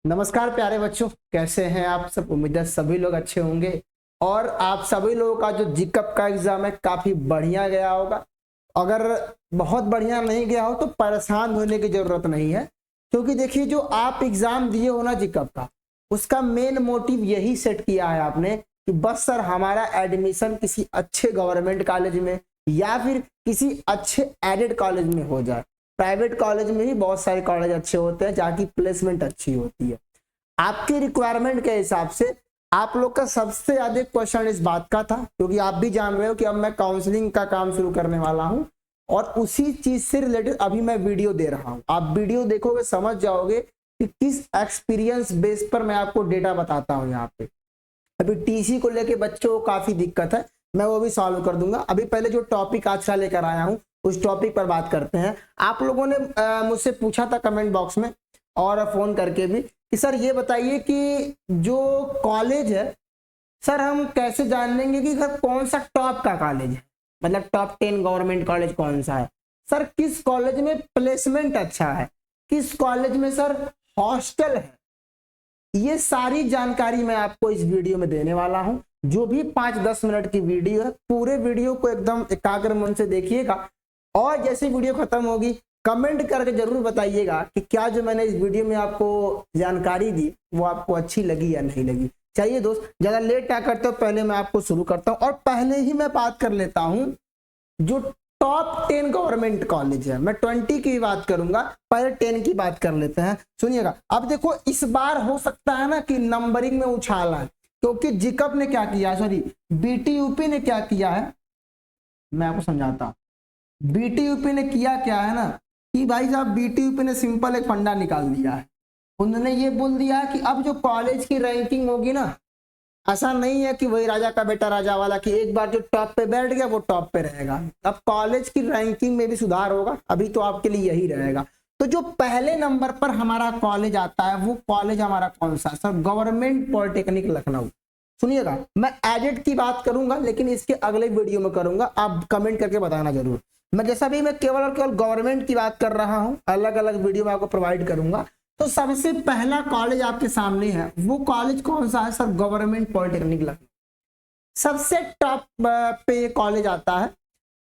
नमस्कार प्यारे बच्चों, कैसे हैं आप सब। उम्मीद है सभी लोग अच्छे होंगे और आप सभी लोगों का जो जीकअप का एग्जाम है काफी बढ़िया गया होगा। अगर बहुत बढ़िया नहीं गया हो तो परेशान होने की जरूरत नहीं है, क्योंकि देखिए जो आप एग्जाम दिए हो ना जीकअप का, उसका मेन मोटिव यही सेट किया है आपने कि बस सर हमारा एडमिशन किसी अच्छे गवर्नमेंट कॉलेज में या फिर किसी अच्छे एडेड कॉलेज में हो जाए। प्राइवेट कॉलेज में ही बहुत सारे कॉलेज अच्छे होते हैं जहाँ की प्लेसमेंट अच्छी होती है। आपकी रिक्वायरमेंट के हिसाब से आप लोग का सबसे ज्यादा क्वेश्चन इस बात का था, क्योंकि आप भी जान रहे हो कि अब मैं काउंसलिंग का काम शुरू करने वाला हूं और उसी चीज से रिलेटेड अभी मैं वीडियो दे रहा हूं। आप वीडियो देखोगे समझ जाओगे कि किस एक्सपीरियंस बेस पर मैं आपको डेटा बताता हूं। यहाँ पे अभी टीसी को लेके बच्चों को काफी दिक्कत है, मैं वो भी सॉल्व कर दूंगा। अभी पहले जो टॉपिक आज का लेकर आया हूं उस टॉपिक पर बात करते हैं। आप लोगों ने मुझसे पूछा था कमेंट बॉक्स में और फोन करके भी कि सर ये बताइए कि जो कॉलेज है सर हम कैसे जान लेंगे कि सर कौन सा टॉप का कॉलेज है, मतलब टॉप 10 गवर्नमेंट कॉलेज कौन सा है, सर किस कॉलेज में प्लेसमेंट अच्छा है, किस कॉलेज में सर हॉस्टल है। ये सारी जानकारी मैं आपको इस वीडियो में देने वाला हूं। जो भी 5-10 मिनट की वीडियो है, पूरे वीडियो को एकदम एकाग्र मन से देखिएगा और जैसे वीडियो खत्म होगी कमेंट करके जरूर बताइएगा कि क्या जो मैंने इस वीडियो में आपको जानकारी दी वो आपको अच्छी लगी या नहीं लगी। चलिए दोस्त, ज्यादा लेट क्या करते हो, पहले मैं आपको शुरू करता हूं और पहले ही मैं बात कर लेता हूं जो टॉप 10 गवर्नमेंट कॉलेज है। मैं 20 की बात करूंगा, पहले 10 की बात कर लेते हैं। सुनिएगा, अब देखो इस बार हो सकता है ना कि नंबरिंग में उछाल है, क्योंकि जीकअप ने क्या किया, सॉरी बीटीयूपी ने क्या किया है, मैं आपको समझाता हूं। बीटीयूपी ने किया क्या है ना कि भाई साहब बीटीयूपी ने सिंपल एक फंडा निकाल दिया है। उन्होंने ये बोल दिया है कि अब जो कॉलेज की रैंकिंग होगी ना, ऐसा नहीं है कि वही राजा का बेटा राजा वाला कि एक बार जो टॉप पे बैठ गया वो टॉप पे रहेगा। अब कॉलेज की रैंकिंग में भी सुधार होगा, अभी तो आपके लिए यही रहेगा। तो जो पहले नंबर पर हमारा कॉलेज आता है वो कॉलेज हमारा कौन सा, सर गवर्नमेंट पॉलिटेक्निक लखनऊ। सुनिएगा, मैं एडेड की बात करूंगा लेकिन इसके अगले वीडियो में करूंगा, आप कमेंट करके बताना जरूर। मैं जैसा भी मैं केवल और केवल गवर्नमेंट की बात कर रहा हूं, अलग अलग वीडियो में आपको प्रोवाइड करूंगा। तो सबसे पहला कॉलेज आपके सामने है, वो कॉलेज कौन सा है, सर गवर्नमेंट पॉलिटेक्निक लखनऊ। सबसे टॉप पे कॉलेज आता है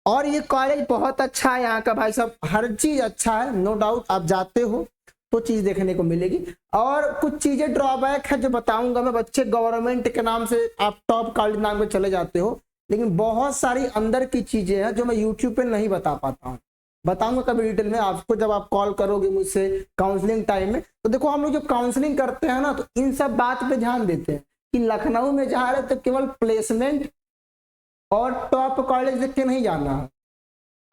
और ये कॉलेज बहुत अच्छा है। यहाँ का भाई साहब हर चीज अच्छा है, नो डाउट। आप जाते हो तो चीज देखने को मिलेगी और कुछ चीजें ड्रॉबैक है जो बताऊंगा मैं। बच्चे गवर्नमेंट के नाम से आप टॉप कॉलेज नाम पे चले जाते हो, लेकिन बहुत सारी अंदर की चीजें हैं जो मैं यूट्यूब पे नहीं बता पाता हूँ। बताऊंगा कभी डिटेल में आपको जब आप कॉल करोगे मुझसे काउंसलिंग टाइम में। तो देखो हम लोग जो काउंसलिंग करते हैं ना, तो इन सब बात पे ध्यान देते हैं कि लखनऊ में जा रहे तो केवल प्लेसमेंट और टॉप कॉलेज देख के नहीं जाना है,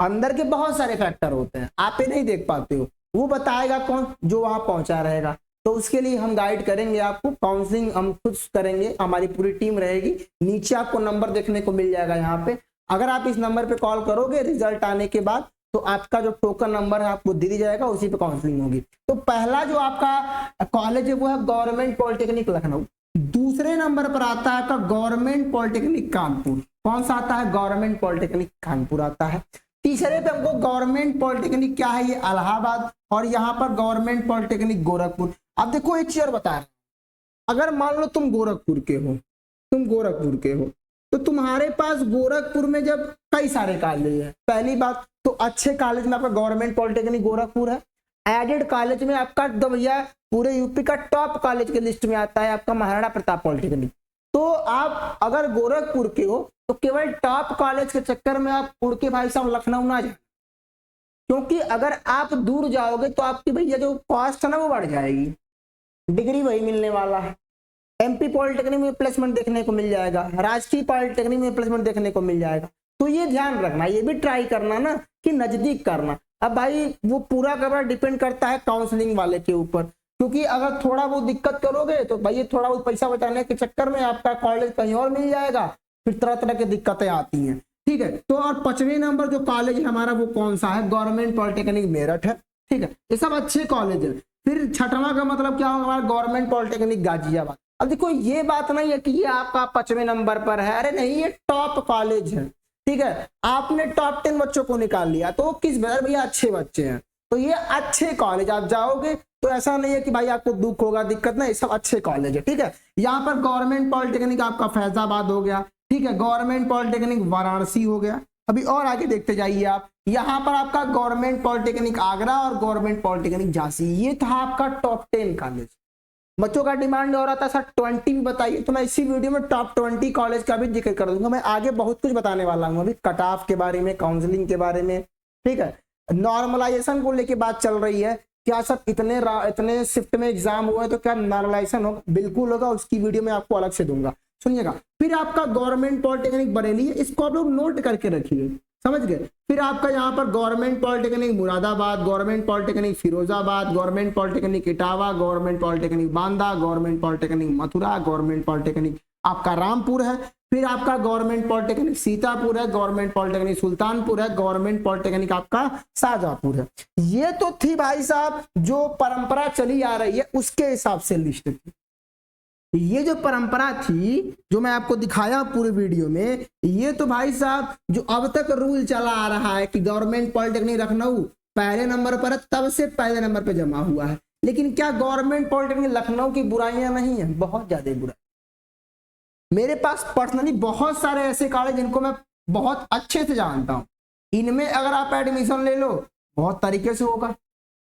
अंदर के बहुत सारे फैक्टर होते हैं, आप ये नहीं देख पाते हो। वो बताएगा कौन, जो वहां पहुंचा रहेगा। तो उसके लिए हम गाइड करेंगे आपको, काउंसलिंग हम खुद करेंगे, हमारी पूरी टीम रहेगी। नीचे आपको नंबर देखने को मिल जाएगा यहाँ पे। अगर आप इस नंबर पे कॉल करोगे रिजल्ट आने के बाद तो आपका जो टोकन नंबर है आपको दे दी जाएगा, उसी पे काउंसलिंग होगी। तो पहला जो आपका कॉलेज है वो है गवर्नमेंट पॉलिटेक्निक लखनऊ। दूसरे नंबर पर आता है आपका गवर्नमेंट पॉलिटेक्निक कानपुर। कौन सा आता है, गवर्नमेंट पॉलिटेक्निक कानपुर आता है। तीसरे पे हमको गवर्नमेंट पॉलिटेक्निक क्या है, ये इलाहाबाद। और यहाँ पर गवर्नमेंट पॉलिटेक्निक गोरखपुर। अब देखो एक चीज बता रहे, अगर मान लो तुम गोरखपुर के हो, तो तुम्हारे पास गोरखपुर में जब कई सारे कॉलेज है, पहली बात तो अच्छे कॉलेज में आपका गवर्नमेंट पॉलिटेक्निक गोरखपुर है। एडेड कॉलेज में आपका तो भैया पूरे यूपी का टॉप कॉलेज के लिस्ट में आता है आपका महाराणा प्रताप पॉलिटेक्निक। तो आप अगर गोरखपुर के हो तो केवल टॉप कॉलेज के चक्कर में आप उड़ के भाई साहब लखनऊ ना जाए, क्योंकि अगर आप दूर जाओगे तो आपकी भैया जो कॉस्ट है ना वो बढ़ जाएगी, डिग्री वही मिलने वाला है। एमपी पॉलिटेक्निक में प्लेसमेंट देखने को मिल जाएगा, राजकीय पॉलिटेक्निक में प्लेसमेंट देखने को मिल जाएगा। तो ये ध्यान रखना, ये भी ट्राई करना ना कि नजदीक करना। अब भाई वो पूरा का पूरा डिपेंड करता है काउंसलिंग वाले के ऊपर, क्योंकि अगर थोड़ा बहुत दिक्कत करोगे तो भाई थोड़ा बहुत पैसा बचाने के चक्कर में आपका कॉलेज कहीं और मिल जाएगा, फिर तरह तरह की दिक्कतें आती हैं। ठीक है, तो और 5वें नंबर जो कॉलेज है हमारा वो कौन सा है, गवर्नमेंट पॉलिटेक्निक मेरठ है। ठीक है, ये सब अच्छे कॉलेज है। फिर 6वां का मतलब क्या होगा, हमारा गवर्नमेंट पॉलिटेक्निक गाजियाबाद। अब देखो ये बात नहीं है कि ये आपका 5वें नंबर पर है, अरे नहीं, ये टॉप कॉलेज है। ठीक है, आपने टॉप 10 बच्चों को निकाल लिया तो किस भैया अच्छे बच्चे हैं, तो ये अच्छे कॉलेज आप जाओगे तो ऐसा नहीं है कि भाई आपको दुख होगा, दिक्कत नहीं, सब अच्छे कॉलेज है, ठीक है। यहाँ पर गवर्नमेंट पॉलिटेक्निक आपका फैजाबाद हो गया, ठीक है, गवर्नमेंट पॉलिटेक्निक वाराणसी हो गया। अभी और आगे देखते जाइए आप, यहाँ पर आपका गवर्नमेंट पॉलिटेक्निक आगरा और गवर्नमेंट पॉलिटेक्निक झांसी। ये था आपका टॉप 10 कॉलेज। बच्चों का डिमांड हो रहा था सर 20 भी बताइए, तो मैं इसी वीडियो में टॉप 20 कॉलेज का भी जिक्र कर दूंगा। मैं आगे बहुत कुछ बताने वाला हूँ, अभी कट ऑफ के बारे में, काउंसलिंग के बारे में, ठीक है, नॉर्मलाइजेशन को लेके बात चल रही है, क्या सब इतने शिफ्ट में एग्जाम हुए तो क्या नॉर्मलाइजेशन होगा? बिल्कुल होगा, उसकी वीडियो में आपको अलग से दूंगा, सुनिएगा। फिर आपका गवर्नमेंट पॉलिटेक्निक बरेली है, इसको आप लोग नोट करके रखिए, समझ गए। फिर आपका यहाँ पर government polytechnic Moradabad, government polytechnic Firozabad, government polytechnic Etawah, government polytechnic Banda, government polytechnic Mathura, government polytechnic आपका रामपुर है। फिर आपका गवर्नमेंट पॉलिटेक्निक सीतापुर है, गवर्नमेंट पॉलिटेक्निक सुल्तानपुर है, गवर्नमेंट पॉलिटेक्निक आपका शाहजहांपुर है। ये तो थी भाई साहब जो परंपरा चली आ रही है उसके हिसाब से लिस्ट थी। ये जो परंपरा थी जो मैं आपको दिखाया पूरे वीडियो में, ये तो भाई साहब जो अब तक रूल चला आ रहा है कि गवर्नमेंट पॉलिटेक्निक लखनऊ पहले नंबर पर है, तब से पहले नंबर पर जमा हुआ है। लेकिन क्या गवर्नमेंट पॉलिटेक्निक लखनऊ की बुराइयां नहीं है? बहुत ज्यादा बुराई। मेरे पास पर्सनली बहुत सारे ऐसे कॉलेज जिनको मैं बहुत अच्छे से जानता हूं, इनमें अगर आप एडमिशन ले लो बहुत तरीके से होगा।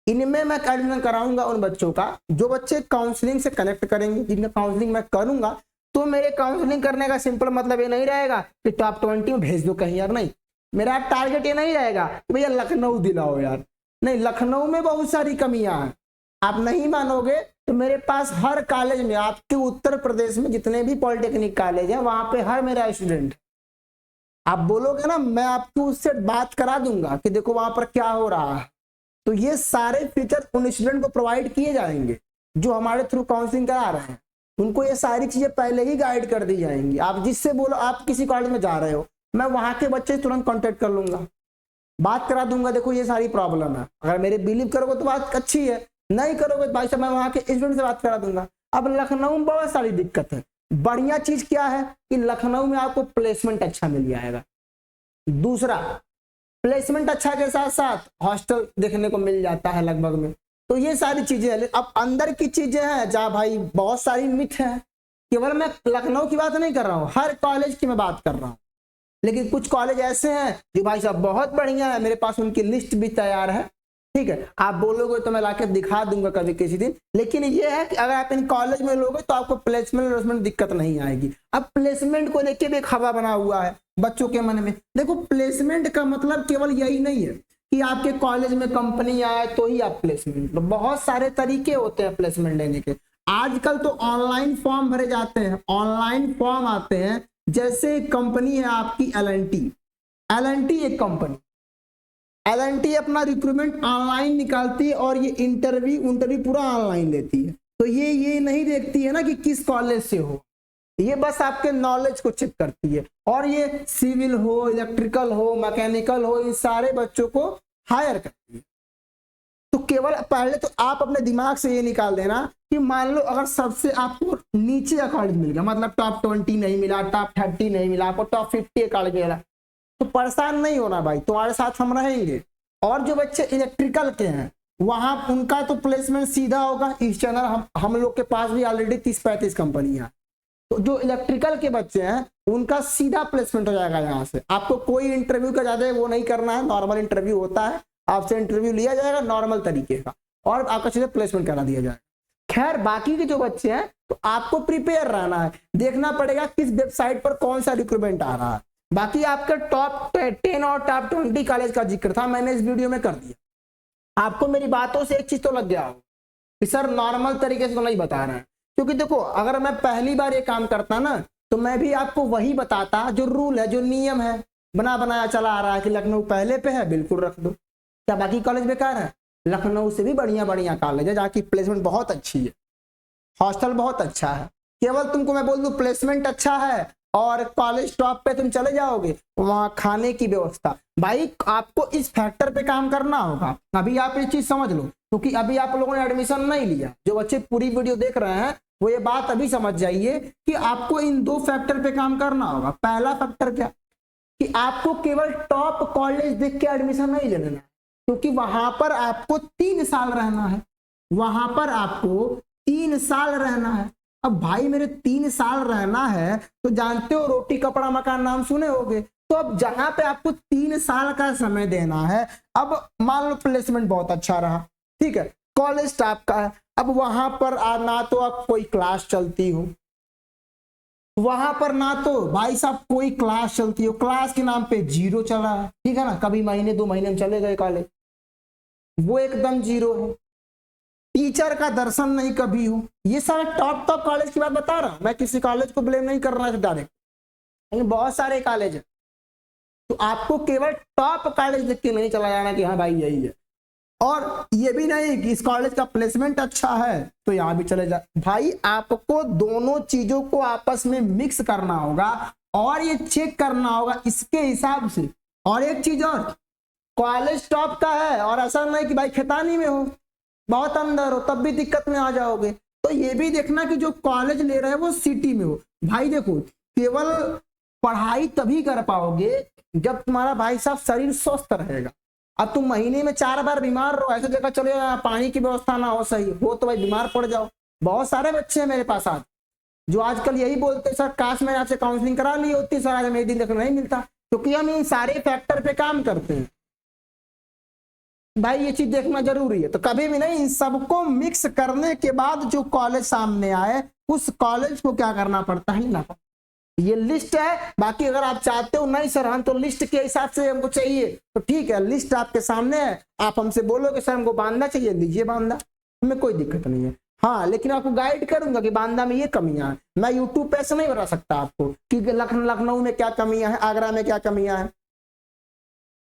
इनमें मैं एडमिशन कराऊंगा उन बच्चों का जो बच्चे काउंसलिंग से कनेक्ट करेंगे, जिनका काउंसलिंग मैं करूंगा। तो मेरे काउंसलिंग करने का सिंपल मतलब ये नहीं रहेगा कि टॉप 20 में भेज दो कहीं यार, नहीं। मेरा टारगेट ये नहीं रहेगा कि भैया लखनऊ दिलाओ यार, नहीं। लखनऊ में बहुत सारी कमियां हैं, आप नहीं मानोगे तो मेरे पास हर कॉलेज में, आपके उत्तर प्रदेश में जितने भी पॉलिटेक्निक कॉलेज है वहां पे हर मेरा स्टूडेंट, आप बोलोगे ना मैं आपको उससे बात करा दूंगा कि देखो वहां पर क्या हो रहा है। तो ये सारे फीचर उन स्टूडेंट को प्रोवाइड किए जाएंगे जो हमारे थ्रू काउंसलिंग करा रहे हैं। उनको ये सारी चीजें पहले ही गाइड कर दी जाएंगी। आप जिससे बोलो आप किसी कॉलेज में जा रहे हो, मैं वहां के बच्चे तुरंत कॉन्टेक्ट कर लूंगा, बात करा दूंगा, देखो ये सारी प्रॉब्लम है। अगर मेरे बिलीव करोगे तो बात अच्छी है, नहीं करोगे तो भाई साहब मैं वहां के स्टूडेंट से बात करा दूंगा। अब लखनऊ में बहुत सारी दिक्कत है। बढ़िया चीज क्या है कि लखनऊ में आपको प्लेसमेंट अच्छा मिल जाएगा। दूसरा, प्लेसमेंट अच्छा के साथ साथ हॉस्टल देखने को मिल जाता है लगभग में। तो ये सारी चीजें हैं। अब अंदर की चीजें हैं जहाँ भाई बहुत सारी मिथ है। केवल मैं लखनऊ की बात नहीं कर रहा हूँ, हर कॉलेज की मैं बात कर रहा हूँ। लेकिन कुछ कॉलेज ऐसे हैं जो भाई साहब बहुत बढ़िया है, मेरे पास उनकी लिस्ट भी तैयार है, ठीक है। आप बोलोगे तो मैं लाके दिखा दूंगा कभी किसी दिन। लेकिन ये है कि अगर आप इन कॉलेज में लोगे तो आपको प्लेसमेंट दिक्कत नहीं आएगी। अब प्लेसमेंट को लेके भी एक हवा बना हुआ है बच्चों के मन में। देखो प्लेसमेंट का मतलब केवल यही नहीं है कि आपके कॉलेज में कंपनी आए तो ही आप प्लेसमेंट, बहुत सारे तरीके होते हैं प्लेसमेंट लेने के। आजकल तो ऑनलाइन फॉर्म भरे जाते हैं, ऑनलाइन फॉर्म आते हैं। जैसे कंपनी है आपकी एल&टी एक कंपनी, एल&टी अपना रिक्रूटमेंट ऑनलाइन निकालती है और ये इंटरव्यू पूरा ऑनलाइन लेती है। तो ये नहीं देखती है ना कि किस कॉलेज से हो, ये बस आपके नॉलेज को चेक करती है। और ये सिविल हो, इलेक्ट्रिकल हो, मैकेनिकल हो, इन सारे बच्चों को हायर करती है। तो केवल पहले तो आप अपने दिमाग से ये निकाल देना कि मान लो अगर सबसे आपको नीचे का कॉलेज मिल गया, मतलब टॉप 20 नहीं मिला, टॉप 30 नहीं मिला, आपको टॉप 50 कॉलेज मिला, तो परेशान नहीं होना भाई, तुम्हारे साथ हम रहेंगे। और जो बच्चे इलेक्ट्रिकल के हैं वहां उनका तो प्लेसमेंट सीधा होगा। इस चैनल हम लोग के पास भी ऑलरेडी 30-35 कंपनियां। तो जो इलेक्ट्रिकल के बच्चे हैं उनका सीधा प्लेसमेंट हो जाएगा। यहाँ से आपको कोई इंटरव्यू का ज्यादा वो नहीं करना है, नॉर्मल इंटरव्यू होता है, आपसे इंटरव्यू लिया जाएगा नॉर्मल तरीके का और आपका सीधे प्लेसमेंट करा दिया जाएगा। खैर बाकी के जो बच्चे हैं तो आपको प्रिपेयर रहना है, देखना पड़ेगा किस वेबसाइट पर कौन सा रिक्रूटमेंट आ रहा है। बाकी आपका टॉप 10 और टॉप 20 कॉलेज का जिक्र था, मैंने इस वीडियो में कर दिया। आपको मेरी बातों से एक चीज तो लग गया हो कि सर नॉर्मल तरीके से तो नहीं बता रहे हैं, क्योंकि देखो अगर मैं पहली बार ये काम करता ना तो मैं भी आपको वही बताता जो रूल है, जो नियम है, बना बनाया चला आ रहा है कि लखनऊ पहले पे है, बिल्कुल रख दो। क्या बाकी कॉलेज बेकार है? लखनऊ से भी बढ़िया बढ़िया कॉलेज है जहाँ की प्लेसमेंट बहुत अच्छी है, हॉस्टल बहुत अच्छा है। केवल तुमको मैं बोल दूं प्लेसमेंट अच्छा है और कॉलेज टॉप पे तुम चले जाओगे, वहां खाने की व्यवस्था, भाई आपको इस फैक्टर पे काम करना होगा। अभी आप ये चीज समझ लो, क्योंकि अभी आप लोगों ने एडमिशन नहीं लिया। जो बच्चे पूरी वीडियो देख रहे हैं वो ये बात अभी समझ जाइए कि आपको इन 2 फैक्टर पे काम करना होगा। पहला फैक्टर क्या कि आपको केवल टॉप कॉलेज देख के एडमिशन नहीं ले लेना, क्योंकि वहां पर आपको 3 साल रहना है। वहां पर आपको 3 साल रहना है। अब भाई मेरे 3 साल रहना है तो जानते हो रोटी कपड़ा मकान नाम सुने होगे। तो अब जहां पे आपको 3 साल का समय देना है, अब मान लो प्लेसमेंट बहुत अच्छा रहा, ठीक है, कॉलेज टॉप का है, अब वहां पर ना तो आप कोई क्लास चलती हो, वहां पर ना तो भाई साहब कोई क्लास चलती हो, क्लास के नाम पे 0 चला है, ठीक है ना, कभी महीने 2 महीने में चले गए कॉलेज, वो एकदम 0 है, टीचर का दर्शन नहीं कभी हो। ये सारे टॉप टॉप कॉलेज की बात बता रहा हूं मैं, किसी कॉलेज को ब्लेम नहीं कर रहा है डायरेक्ट, लेकिन बहुत सारे कॉलेज है, तो आपको केवल टॉप कॉलेज देख के नहीं चला जाना कि हाँ भाई यही है, और ये भी नहीं कि इस कॉलेज का प्लेसमेंट अच्छा है तो यहाँ भी चले जा। भाई आपको दोनों चीजों को आपस में मिक्स करना होगा और ये चेक करना होगा इसके हिसाब से। और एक चीज और, कॉलेज टॉप का है और ऐसा नहीं कि भाई खैतानी में हो, बहुत अंदर हो, तब भी दिक्कत में आ जाओगे। तो ये भी देखना कि जो कॉलेज ले रहे हैं वो सिटी में हो। भाई देखो, केवल पढ़ाई तभी कर पाओगे जब तुम्हारा भाई साहब शरीर स्वस्थ रहेगा। अब तुम महीने में 4 बार बीमार रहो, ऐसे जगह चले पानी की व्यवस्था ना हो सही हो तो भाई बीमार पड़ जाओ। बहुत सारे बच्चे हैं मेरे पास आज जो आजकल यही बोलते सर काश मैं आपसे काउंसलिंग करा ली होती, सर आज मेरे दिन देखने नहीं मिलता, क्योंकि हम इन सारे फैक्टर पे काम करते हैं। भाई ये चीज देखना जरूरी है। तो कभी भी नहीं, इन सबको मिक्स करने के बाद जो कॉलेज सामने आए उस कॉलेज को क्या करना पड़ता है ना, ये लिस्ट है। बाकी अगर आप चाहते हो नहीं सर हम तो लिस्ट के हिसाब से हमको चाहिए, तो ठीक है, लिस्ट आपके सामने है, आप हमसे बोलोगे सर हमको बांदा चाहिए, लीजिए बांदा, हमें कोई दिक्कत नहीं है। हाँ, लेकिन आपको गाइड करूंगा कि बांदा में ये कमियां हैं। मैं यूट्यूब पे ऐसे नहीं बता सकता आपको कि लखनऊ में क्या कमियां हैं, आगरा में क्या कमियां हैं,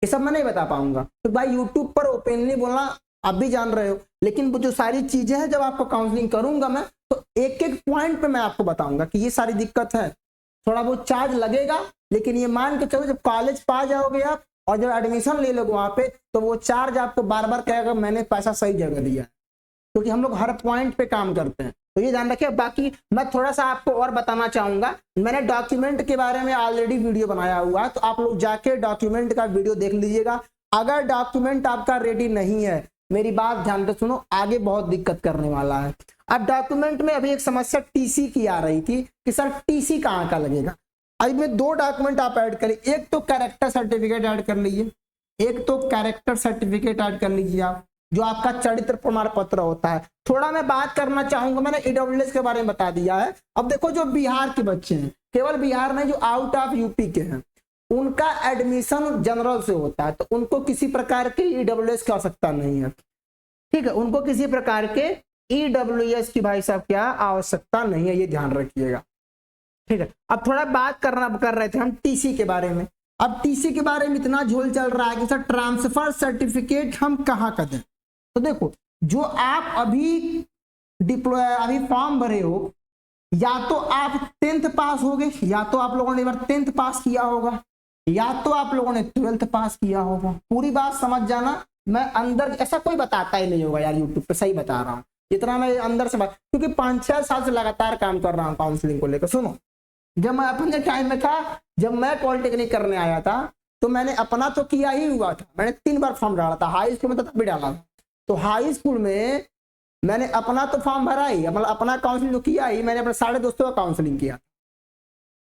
ये सब मैं नहीं बता पाऊंगा। तो भाई यूट्यूब पर ओपनली बोलना आप भी जान रहे हो, लेकिन वो जो सारी चीजें हैं जब आपको काउंसलिंग करूंगा मैं तो एक एक पॉइंट पे मैं आपको बताऊंगा कि ये सारी दिक्कत है। थोड़ा बहुत चार्ज लगेगा, लेकिन ये मान के चलो जब कॉलेज पा जाओगे आप और जब एडमिशन ले लोगे वहां पे, तो वो चार्ज आपको बार बार कहेगा मैंने पैसा सही जगह दिया, क्योंकि हम लोग हर पॉइंट पे काम करते हैं। तो ये ध्यान रखिए। बाकी मैं थोड़ा सा आपको और बताना चाहूंगा, मैंने डॉक्यूमेंट के बारे में ऑलरेडी वीडियो बनाया हुआ है, तो आप लोग जाके डॉक्यूमेंट का वीडियो देख लीजिएगा। अगर डॉक्यूमेंट आपका रेडी नहीं है, मेरी बात ध्यान से सुनो, आगे बहुत दिक्कत करने वाला है। अब डॉक्यूमेंट में अभी एक समस्या टीसी की आ रही थी कि सर टीसी कहाँ का लगेगा। अभी में 2 डॉक्यूमेंट आप ऐड करें, एक तो कैरेक्टर सर्टिफिकेट ऐड कर लीजिए, एक तो कैरेक्टर सर्टिफिकेट ऐड कर लीजिए आप, जो आपका चरित्र प्रमाण पत्र होता है। थोड़ा मैं बात करना चाहूंगा, मैंने ईडब्ल्यूएस के बारे में बता दिया है। अब देखो जो बिहार के बच्चे हैं, केवल बिहार में जो आउट ऑफ यूपी के हैं, उनका एडमिशन जनरल से होता है, तो उनको किसी प्रकार के ईडब्ल्यूएस की आवश्यकता नहीं है, ठीक है, उनको किसी प्रकार के ईडब्ल्यूएस की भाई साहब क्या आवश्यकता नहीं है, ये ध्यान रखिएगा, ठीक है। अब थोड़ा बात कर रहे थे हम टीसी के बारे में। अब टीसी के बारे में इतना झोल चल रहा है कि सर ट्रांसफर सर्टिफिकेट हम कहाँ का दें। तो देखो, जो आप अभी फॉर्म भरे हो, या तो आप 10th पास हो गए, या तो आप लोगों ने एक बार 10th पास किया होगा, या तो आप लोगों ने 12th पास किया होगा। पूरी बात समझ जाना, मैं अंदर ऐसा कोई बताता ही नहीं होगा यार, यूट्यूब पे सही बता रहा हूँ, इतना मैं अंदर से बात, क्योंकि 5-6 साल से लगातार काम कर रहा हूँ काउंसलिंग को लेकर। सुनो, जब मैं अपने टाइम में था, जब मैं पॉलिटेक्निक करने आया था, तो मैंने अपना तो किया ही हुआ था, मैंने 3 बार फॉर्म डाला था, हाई स्कूल में तब भी डाला था। तो हाई स्कूल में मैंने अपना तो फॉर्म भरा ही, मतलब अपना काउंसलिंग तो किया ही, मैंने अपने सारे दोस्तों का काउंसलिंग किया,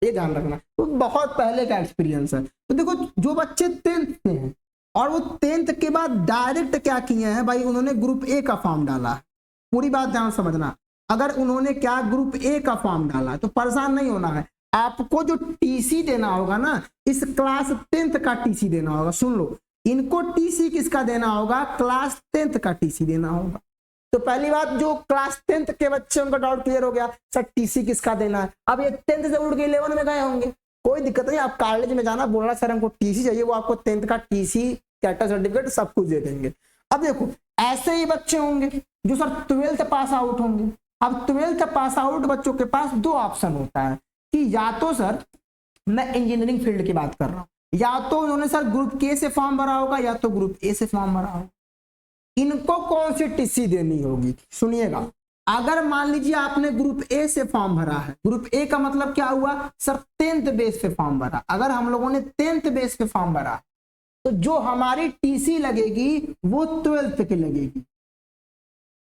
ये ध्यान रखना। तो बहुत पहले का एक्सपीरियंस है। तो देखो, जो बच्चे 10th में हैं और वो 10th के बाद डायरेक्ट क्या किए हैं भाई, उन्होंने ग्रुप ए का फॉर्म डाला है। पूरी बात ध्यान समझना, अगर उन्होंने क्या ग्रुप ए का फॉर्म डाला है तो परेशान नहीं होना है। आपको जो टीसी देना होगा ना, इस क्लास 10th का टीसी देना होगा। सुन लो, इनको टीसी किसका देना होगा, क्लास 10th का टीसी देना होगा। तो पहली बात, जो क्लास 10th के बच्चे उनका डाउट क्लियर हो गया, सर टीसी किसका देना है। अब ये 10th से उड़ के 11 में गए होंगे, कोई दिक्कत नहीं, आप कॉलेज में जाना, बोलना सर हमको टीसी चाहिए, वो आपको 10th का टीसी, कैरेक्टर सर्टिफिकेट सब कुछ दे देंगे। अब देखो, ऐसे ही बच्चे होंगे जो सर 12th पास आउट होंगे। अब 12th पास आउट बच्चों के पास 2 ऑप्शन होता है कि या तो सर, मैं इंजीनियरिंग फील्ड की बात कर रहा हूँ, या तो उन्होंने सर ग्रुप के से फॉर्म भरा होगा, या तो ग्रुप ए से फॉर्म भरा होगा। इनको कौन सी टीसी देनी होगी, सुनिएगा। अगर मान लीजिए आपने ग्रुप ए से फॉर्म भरा है, ग्रुप ए का मतलब क्या हुआ सर, 10th बेस पे फॉर्म भरा। अगर हम लोगों ने 10th बेस पे फॉर्म भरा, तो जो हमारी टीसी लगेगी वो 12th की लगेगी।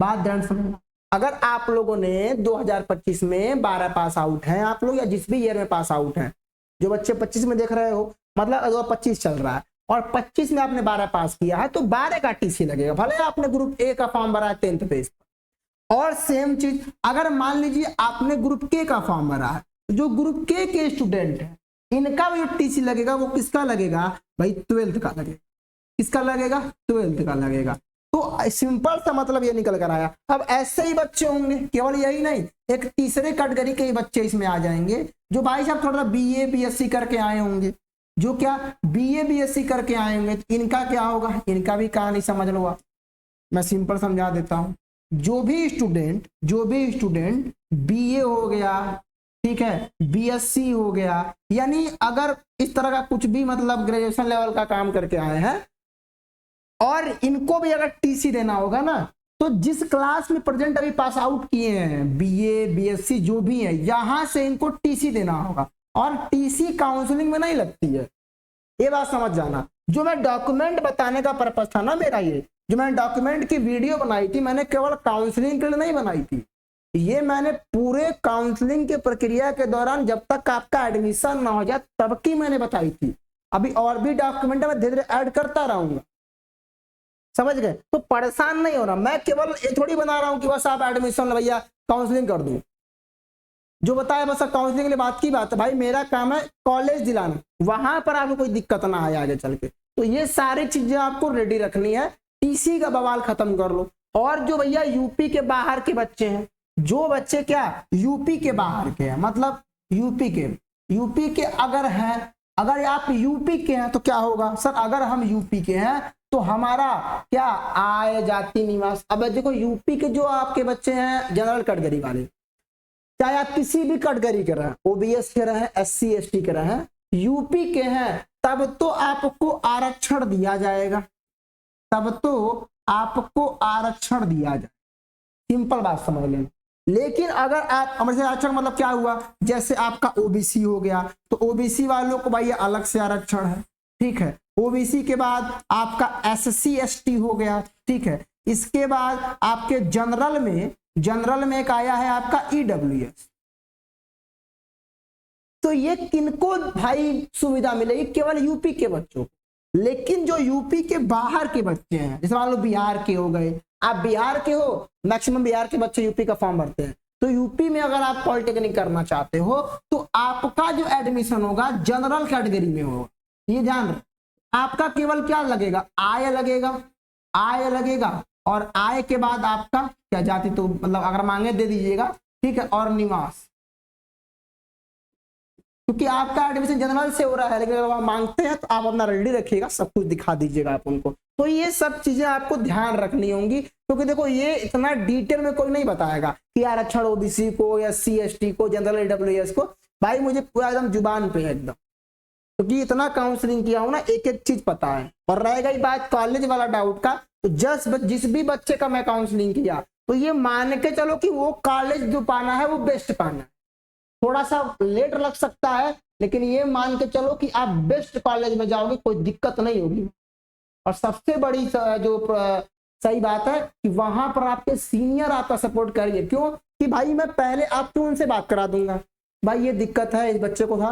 बात ध्यान समझना। अगर आप लोगों ने 2025 में 12 पास आउट हैं आप लोग, या जिस भी ईयर में पास आउट हैं, जो बच्चे 25 में देख रहे हो, मतलब 2025 चल रहा है और 25 में आपने 12 पास किया है, तो 12 का टीसी लगेगा, भले आपने ग्रुप ए का फॉर्म भरा है 10th बेस पर। और सेम चीज अगर मान लीजिए आपने ग्रुप के का फॉर्म भरा है, जो ग्रुप के स्टूडेंट है, इनका भी जो टीसी लगेगा वो किसका लगेगा भाई, 12th का लगेगा। किसका लगेगा, 12th का लगेगा। तो सिंपल सा मतलब ये निकल कर आया। अब ऐसे ही बच्चे होंगे, केवल यही नहीं, एक तीसरे कैटेगरी के बच्चे इसमें आ जाएंगे, जो भाई साहब थोड़ा बीए बीएससी करके आए होंगे, जो क्या बीए बीएससी करके आए होंगे, इनका क्या होगा, इनका भी कहानी समझ लो। मैं सिंपल समझा देता हूं। जो भी स्टूडेंट बीए हो गया, ठीक है, बीएससी हो गया, यानी अगर इस तरह का कुछ भी मतलब ग्रेजुएशन लेवल का काम करके आए हैं और इनको भी अगर टीसी देना होगा ना, तो जिस क्लास में प्रेजेंट अभी पास आउट किए हैं, बीए बीएससी जो भी है, यहां से इनको टीसी देना होगा। और टीसी काउंसलिंग में नहीं लगती है, ये बात समझ जाना। जो मैं डॉक्यूमेंट बताने का पर्पस था ना मेरा, ये जो मैंने डॉक्यूमेंट की वीडियो बनाई थी, मैंने केवल काउंसलिंग के लिए नहीं बनाई थी, ये मैंने पूरे काउंसलिंग की प्रक्रिया के दौरान जब तक आपका एडमिशन ना हो जाए तब की मैंने बताई थी। अभी और भी डॉक्यूमेंट मैं धीरे धीरे ऐड करता रहूंगा, समझ गए। तो परेशान नहीं होना, मैं केवल ये थोड़ी बना रहा हूं कि बस आप एडमिशन भैया काउंसलिंग कर दूं, जो बताया बस काउंसलिंग के बात की बात है। भाई मेरा काम है कॉलेज दिलाना, वहां पर आपको कोई दिक्कत ना आए आगे चल के। तो ये सारी चीजें आपको रेडी रखनी है, टीसी का बवाल खत्म कर लो। और जो भैया यूपी के बाहर के बच्चे हैं, जो बच्चे क्या यूपी के बाहर के हैं, मतलब यूपी के अगर हैं, अगर आप यूपी के हैं तो क्या होगा सर, अगर हम यूपी के हैं तो हमारा क्या आय जाति निवास। अब देखो यूपी के जो आपके बच्चे हैं जनरल कैटेगरी वाले, चाहे आप किसी भी कैटेगरी के रहे, ओबीएस के रहे, एससी एसटी के रहे, यूपी के हैं, तब तो आपको आरक्षण दिया जाएगा, तब तो आपको आरक्षण दिया जाए, सिंपल बात समझ लेना। लेकिन अगर आप आरक्षण मतलब क्या हुआ, जैसे आपका ओबीसी हो गया तो ओबीसी वालों को भाई अलग से आरक्षण है, ठीक है। ओबीसी के बाद आपका एससी एसटी हो गया, ठीक है। इसके बाद आपके जनरल में एक आया है आपका ईडब्ल्यूएस। तो ये किनको भाई सुविधा मिलेगी, केवल यूपी के बच्चों को। लेकिन जो यूपी के बाहर के बच्चे हैं, जैसे मान लो बिहार के हो गए, आप बिहार के हो, मैक्सिमम बिहार के बच्चे यूपी का फॉर्म भरते हैं, तो यूपी में अगर आप पॉलिटेक्निक करना चाहते हो तो आपका जो एडमिशन होगा जनरल कैटेगरी में होगा। ये ध्यान रखो, आपका केवल क्या लगेगा, आय लगेगा, और आय के बाद आपका क्या जाति, तो मतलब अगर मांगे दे दीजिएगा, ठीक है, और निवास, क्योंकि आपका एडमिशन जनरल से हो रहा है। लेकिन अगर आप मांगते हैं तो आप अपना रेडी रखिएगा, सब कुछ दिखा दीजिएगा आप उनको। तो ये सब चीजें आपको ध्यान रखनी होंगी, क्योंकि देखो ये इतना डिटेल में कोई नहीं बताएगा कि आरक्षण ओबीसी को या सी एस टी को, जनरल ईडब्ल्यूएस को। भाई मुझे पूरा एकदम जुबान पे है एकदम, क्योंकि इतना काउंसलिंग किया हूं ना, एक एक चीज पता है। और रहेगा ही बात कॉलेज वाला डाउट का, तो जिस भी बच्चे का मैं काउंसलिंग किया, तो ये मान के चलो कि वो कॉलेज जो पाना है वो बेस्ट पाना है। थोड़ा सा लेट लग सकता है, लेकिन ये मान के चलो कि आप बेस्ट कॉलेज में जाओगे, कोई दिक्कत नहीं होगी। और सबसे बड़ी जो सही बात है कि वहां पर आपके सीनियर आपका सपोर्ट करिए। क्यों कि भाई मैं पहले आपको उनसे बात करा दूंगा, भाई ये दिक्कत है, इस बच्चे को था,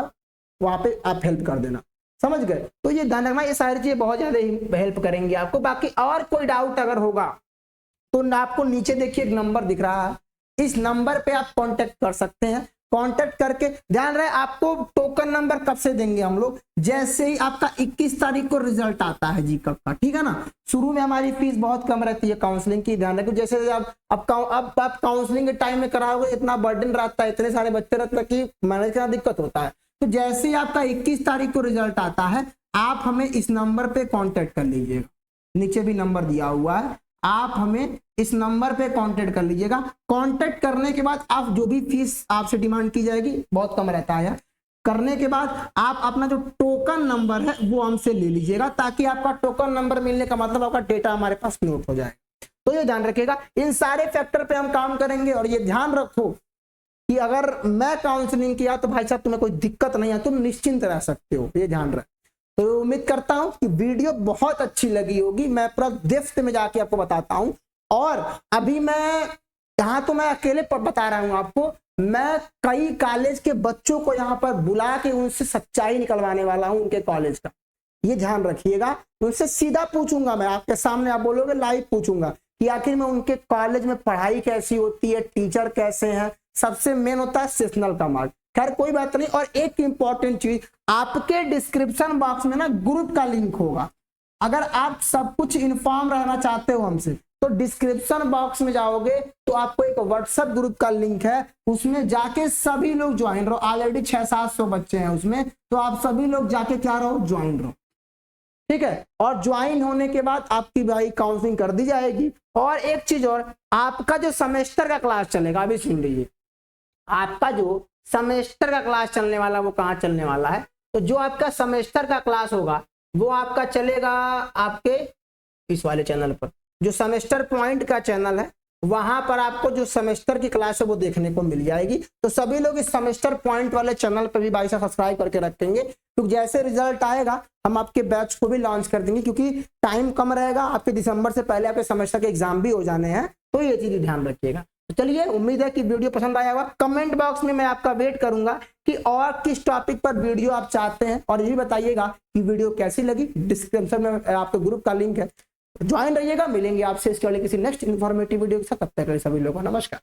वहां पे आप हेल्प कर देना, समझ गए। तो ये ध्यान रखना, ये सारी चीजें बहुत ज्यादा हेल्प करेंगी आपको। बाकी और कोई डाउट अगर होगा तो आपको नीचे देखिए एक नंबर दिख रहा है, इस नंबर पे आप कांटेक्ट कर सकते हैं। कांटेक्ट करके, ध्यान रहे आपको टोकन नंबर कब से देंगे हम लोग, जैसे ही आपका 21 तारीख को रिजल्ट आता है जी कब का, ठीक है ना। शुरू में हमारी फीस बहुत कम रहती है काउंसलिंग की, ध्यान रखिए। जैसे अब आप काउंसलिंग के टाइम में कराओगे, इतना बर्डन रहता है, इतने सारे बच्चे रहते हैं कि मैनेज करना दिक्कत होता है। तो जैसे ही आपका 21 तारीख को रिजल्ट आता है, आप हमें इस नंबर पे कांटेक्ट कर लीजिएगा, नीचे भी नंबर दिया हुआ है, आप हमें इस नंबर पे कांटेक्ट कर लीजिएगा। कांटेक्ट करने के बाद आप जो भी फीस आपसे डिमांड की जाएगी, बहुत कम रहता है, करने के बाद आप अपना जो टोकन नंबर है वो हमसे ले लीजिएगा, ताकि आपका टोकन नंबर मिलने का मतलब आपका डेटा हमारे पास नोट हो जाए। तो ये ध्यान रखिएगा, इन सारे फैक्टर पे हम काम करेंगे। और ये ध्यान रखो कि अगर मैं काउंसलिंग किया तो भाई साहब तुम्हें कोई दिक्कत नहीं है, तुम निश्चिंत रह सकते हो, ये ध्यान रख। तो उम्मीद करता हूं कि वीडियो बहुत अच्छी लगी होगी। मैं पूरा डेप्थ में जाके आपको बताता हूं और अभी मैं यहाँ तो मैं अकेले बता रहा हूँ आपको, मैं कई कॉलेज के बच्चों को यहाँ पर बुला के उनसे सच्चाई निकलवाने वाला हूँ उनके कॉलेज का, ये ध्यान रखिएगा। उनसे सीधा पूछूंगा, मैं आपके सामने, आप बोलोगे लाइव पूछूंगा कि आखिर में उनके कॉलेज में पढ़ाई कैसी होती है, टीचर कैसे हैं, सबसे मेन होता है सेशनल का मार्क। खैर कोई बात नहीं। और एक इंपॉर्टेंट चीज, आपके डिस्क्रिप्शन बॉक्स में ना ग्रुप का लिंक होगा। अगर आप सब कुछ इन्फॉर्म रहना चाहते हो हमसे, तो डिस्क्रिप्शन बॉक्स में जाओगे तो आपको एक व्हाट्सएप ग्रुप का लिंक है, उसमें जाके सभी लोग ज्वाइन रहो। ऑलरेडी 600-700 बच्चे हैं उसमें, तो आप सभी लोग जाके क्या रहो, ज्वाइन रहो, ठीक है। और ज्वाइन होने के बाद आपकी भाई काउंसलिंग कर दी जाएगी। और एक चीज और, आपका जो सेमेस्टर का क्लास चलेगा, अभी सुन लीजिए, आपका जो सेमेस्टर का क्लास चलने वाला वो कहाँ चलने वाला है, तो जो आपका सेमेस्टर का क्लास होगा वो आपका चलेगा आपके इस वाले चैनल पर, जो सेमेस्टर पॉइंट का चैनल है, वहां पर आपको जो सेमेस्टर की क्लास है वो देखने को मिल जाएगी। तो सभी लोग इस सेमेस्टर पॉइंट वाले चैनल पर भी भाई साहब सब्सक्राइब करके रखेंगे, क्योंकि जैसे रिजल्ट आएगा हम आपके बैच को भी लॉन्च कर देंगे, क्योंकि टाइम कम रहेगा, आपके दिसंबर से पहले आपके सेमेस्टर के एग्जाम भी हो जाने हैं, तो ये चीज ध्यान रखिएगा। तो चलिए, उम्मीद है कि वीडियो पसंद आया होगा। कमेंट बॉक्स में मैं आपका वेट करूंगा कि और किस टॉपिक पर वीडियो आप चाहते हैं, और ये भी बताइएगा कि वीडियो कैसी लगी। डिस्क्रिप्शन में आपके ग्रुप का लिंक है, ज्वाइन रहिएगा। मिलेंगे आपसे इसके वाले किसी नेक्स्ट इन्फॉर्मेटिव वीडियो के साथ, तब तक के लिए सभी लोगों को नमस्कार।